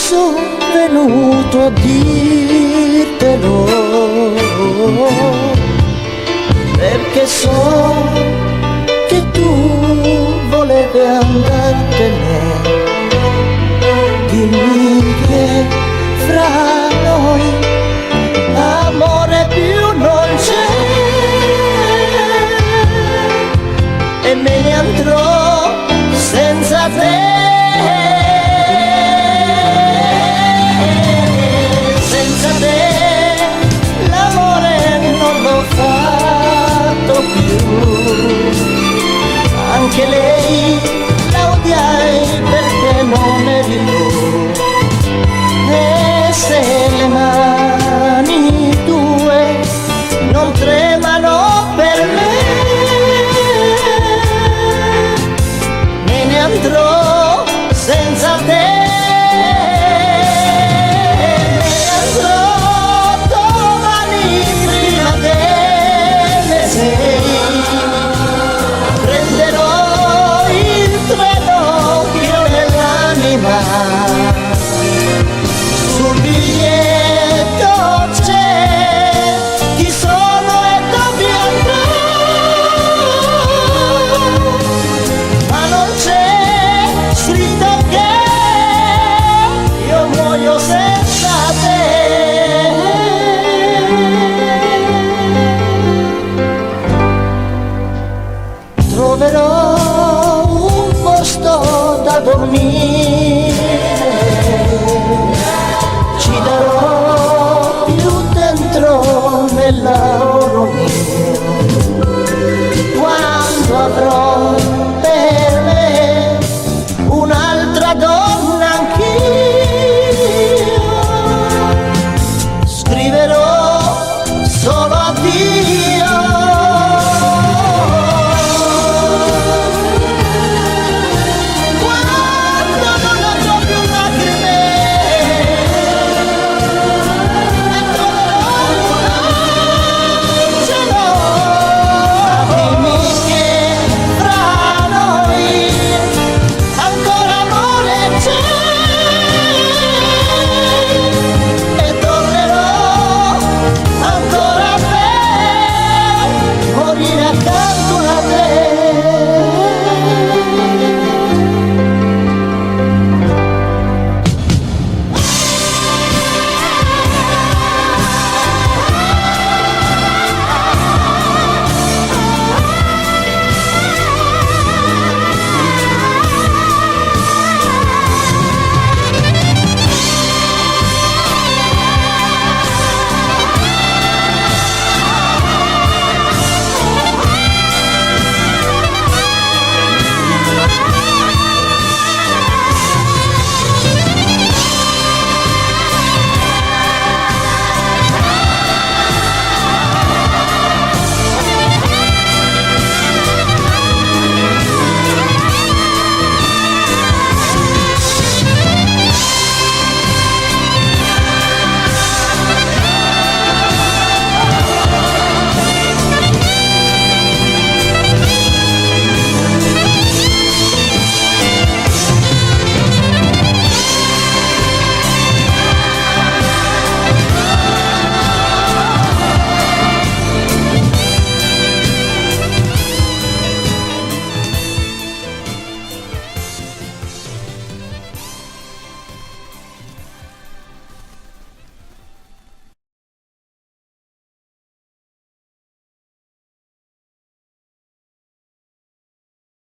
sono venuto a dirtelo, perché so che tu volevi andartene. Dimmi che fra noi amore più non c'è, e me ne andrò senza te. Senza te l'amore non l'ho fatto più. Anche lei la odiai perché non eri tu. E se le mani tue non tremano per me, me ne andrò senza te. Sul biglietto c'è chi sono e dove andrò, ma non c'è scritto che io muoio senza te. Troverò un posto da dormire